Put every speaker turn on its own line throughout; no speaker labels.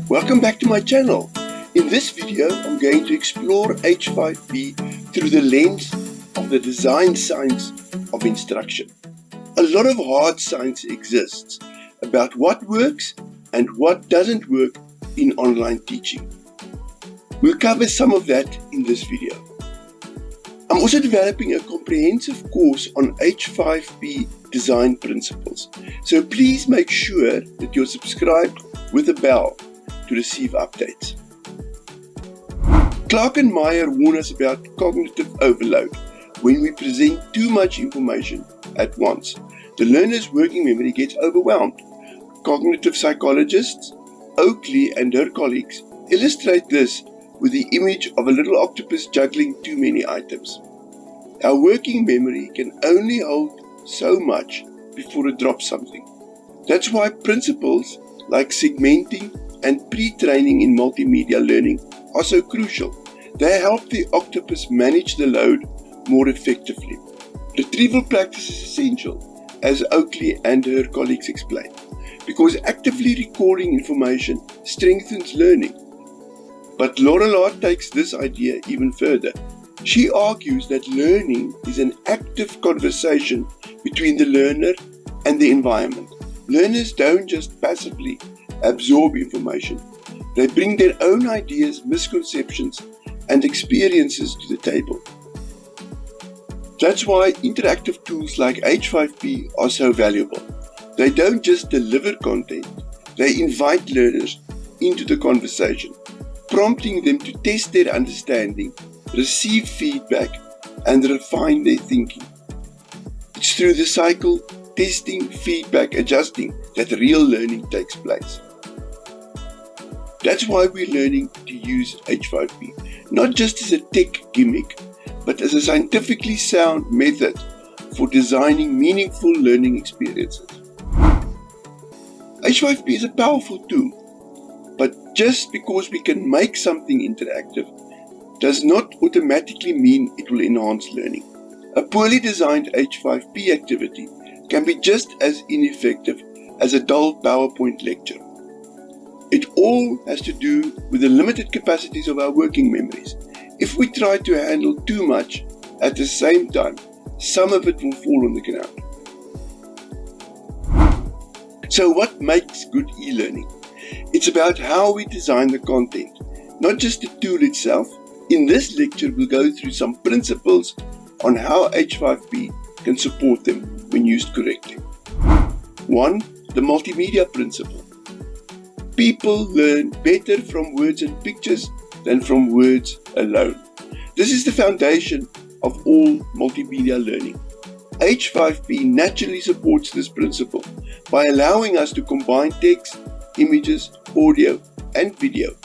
Welcome back to my channel. In this video, I'm going to explore H5P through the lens of the design science of instruction. A lot of hard science exists about what works and what doesn't work in online teaching. We'll cover some of that in this video. I'm also developing a comprehensive course on H5P design principles, so please make sure that you're subscribed with a bell to receive updates. Clark and Meyer warn us about cognitive overload when we present too much information at once. The learner's working memory gets overwhelmed. Cognitive psychologists Oakley and her colleagues illustrate this with the image of a little octopus juggling too many items. Our working memory can only hold so much before it drops something. That's why principles like segmenting and pre-training in multimedia learning are so crucial. They help the octopus manage the load more effectively. Retrieval practice is essential, as Oakley and her colleagues explain, because actively recalling information strengthens learning. But Laura Lard takes this idea even further. She argues that learning is an active conversation between the learner and the environment. Learners don't just passively absorb information. They bring their own ideas, misconceptions, and experiences to the table. That's why interactive tools like H5P are so valuable. They don't just deliver content, they invite learners into the conversation, prompting them to test their understanding, receive feedback, and refine their thinking. It's through the cycle, testing, feedback, adjusting, that real learning takes place. That's why we're learning to use H5P, not just as a tech gimmick, but as a scientifically sound method for designing meaningful learning experiences. H5P is a powerful tool, but just because we can make something interactive does not automatically mean it will enhance learning. A poorly designed H5P activity can be just as ineffective as a dull PowerPoint lecture. It all has to do with the limited capacities of our working memories. If we try to handle too much at the same time, some of it will fall on the ground. So what makes good e-learning? It's about how we design the content, not just the tool itself. In this lecture, we'll go through some principles on how H5P can support them when used correctly. 1. The multimedia principle. People learn better from words and pictures than from words alone. This is the foundation of all multimedia learning. H5P naturally supports this principle by allowing us to combine text, images, audio, and video.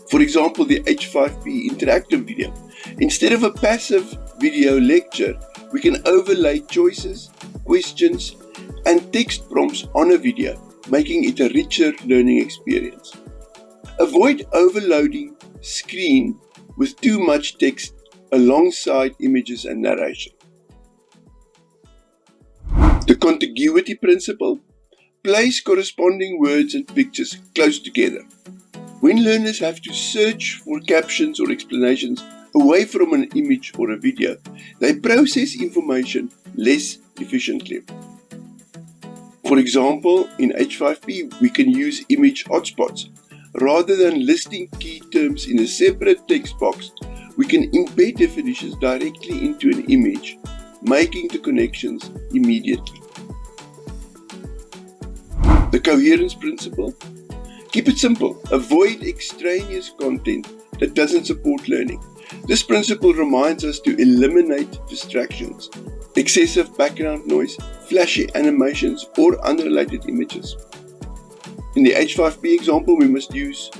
For example, the H5P interactive video. Instead of a passive video lecture, we can overlay choices, questions, and text prompts on a video, making it a richer learning experience. Avoid overloading screen with too much text alongside images and narration. The contiguity principle. Place corresponding words and pictures close together. When learners have to search for captions or explanations away from an image or a video, they process information less efficiently. For example, in H5P, we can use image hotspots. Rather than listing key terms in a separate text box, we can embed definitions directly into an image, making the connections immediately. The coherence principle. Keep it simple. Avoid extraneous content that doesn't support learning. This principle reminds us to eliminate distractions, excessive background noise, flashy animations, or unrelated images. In the H5P example, we must use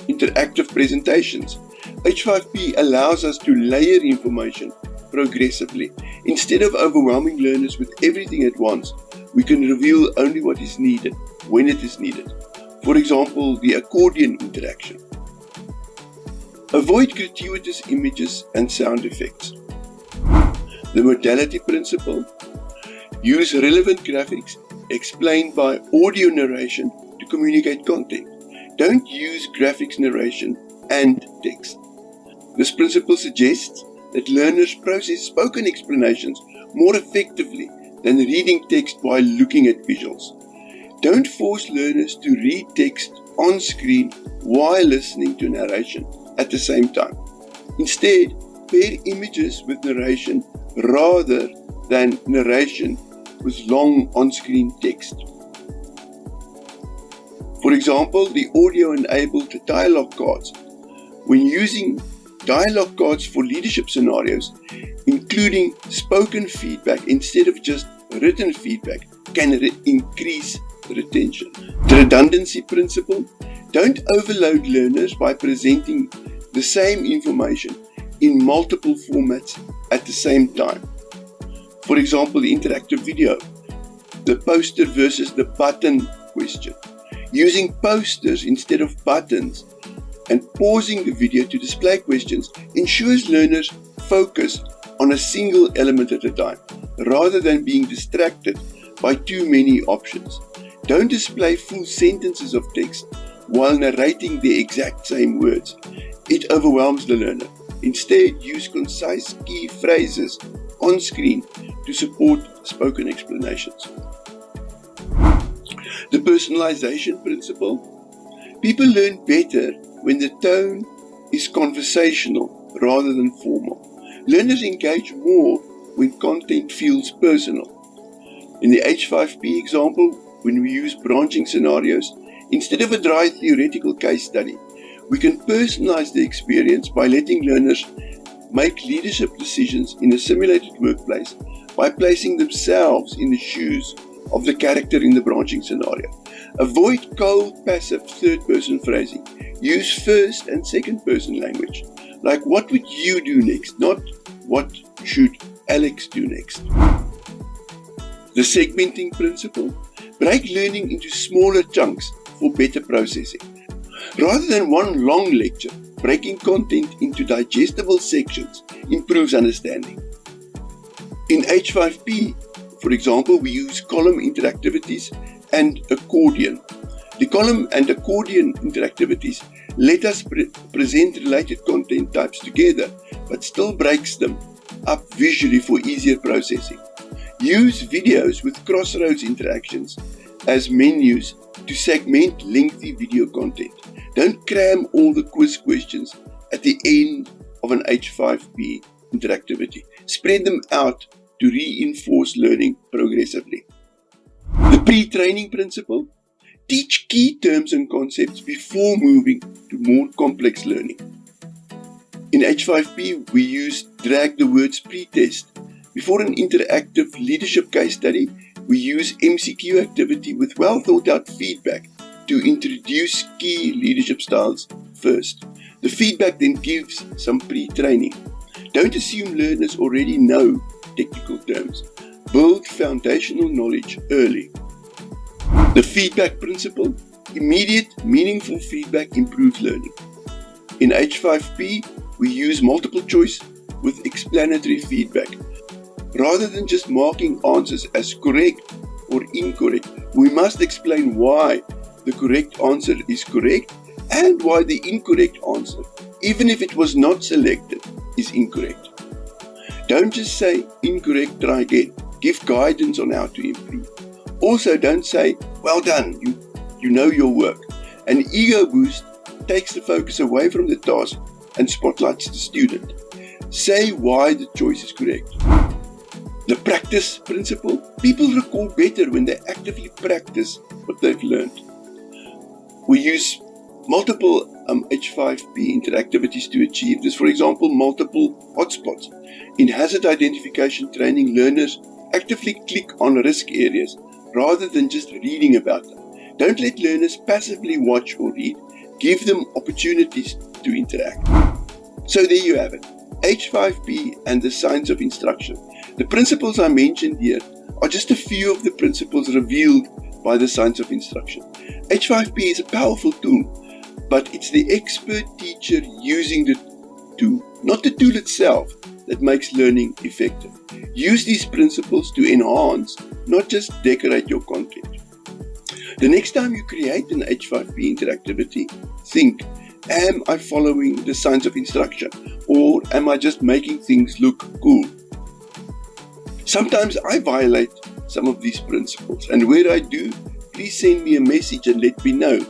interactive presentations. H5P allows us to layer information progressively. Instead of overwhelming learners with everything at once, we can reveal only what is needed, when it is needed. For example, the accordion interaction. Avoid gratuitous images and sound effects. The modality principle. Use relevant graphics explained by audio narration to communicate content. Don't use graphics narration and text. This principle suggests that learners process spoken explanations more effectively than reading text while looking at visuals. Don't force learners to read text on screen while listening to narration at the same time. Instead, pair images with narration rather than narration with long on-screen text. For example, the audio-enabled dialogue cards. When using dialogue cards for leadership scenarios, including spoken feedback instead of just written feedback can increase retention. The redundancy principle. Don't overload learners by presenting the same information in multiple formats at the same time. For example, the interactive video, the poster versus the button question. Using posters instead of buttons and pausing the video to display questions ensures learners focus on a single element at a time, rather than being distracted by too many options. Don't display full sentences of text while narrating the exact same words. It overwhelms the learner. Instead, use concise key phrases on screen to support spoken explanations. The personalization principle. People learn better when the tone is conversational rather than formal. Learners engage more when content feels personal. In the H5P example, when we use branching scenarios, instead of a dry theoretical case study, we can personalize the experience by letting learners make leadership decisions in a simulated workplace by placing themselves in the shoes of the character in the branching scenario. Avoid cold, passive, third-person phrasing. Use first and second-person language. Like, what would you do next? Not, what should Alex do next? The segmenting principle. Break learning into smaller chunks for better processing. Rather than one long lecture, breaking content into digestible sections improves understanding. In H5P, for example, we use column interactivities and accordion. The column and accordion interactivities let us present related content types together, but still breaks them up visually for easier processing. Use videos with crossroads interactions as menus to segment lengthy video content. Don't cram all the quiz questions at the end of an H5P interactivity. Spread them out to reinforce learning progressively. The pre-training principle. Teach key terms and concepts before moving to more complex learning. In H5P, we use drag the words pre-test. Before an interactive leadership case study, we use MCQ activity with well thought out feedback to introduce key leadership styles first. The feedback then gives some pre-training. Don't assume learners already know technical terms. Build foundational knowledge early. The feedback principle. Immediate, meaningful feedback improves learning. In H5P, we use multiple choice with explanatory feedback. Rather than just marking answers as correct or incorrect, we must explain why the correct answer is correct and why the incorrect answer, even if it was not selected, is incorrect. Don't just say incorrect, try again. Give guidance on how to improve. Also, don't say, well done, you know your work. An ego boost takes the focus away from the task and spotlights the student. Say why the choice is correct. The practice principle. People recall better when they actively practice what they've learned. We use multiple H5P interactivities to achieve this. For example, multiple hotspots. In hazard identification training, learners actively click on risk areas rather than just reading about them. Don't let learners passively watch or read. Give them opportunities to interact. So there you have it. H5P and the science of instruction. The principles I mentioned here are just a few of the principles revealed by the science of instruction. H5P is a powerful tool, but it's the expert teacher using the tool, not the tool itself, that makes learning effective. Use these principles to enhance, not just decorate your content. The next time you create an H5P interactivity, think, am I following the science of instruction, or am I just making things look cool? Sometimes I violate some of these principles, and where I do, please send me a message and let me know.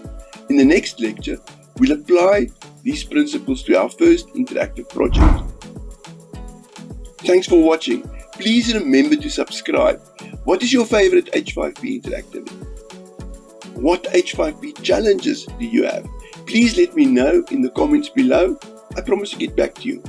In the next lecture, we'll apply these principles to our first interactive project. Thanks for watching. Please remember to subscribe. What is your favorite H5P interactivity? What H5P challenges do you have? Please let me know in the comments below. I promise to get back to you.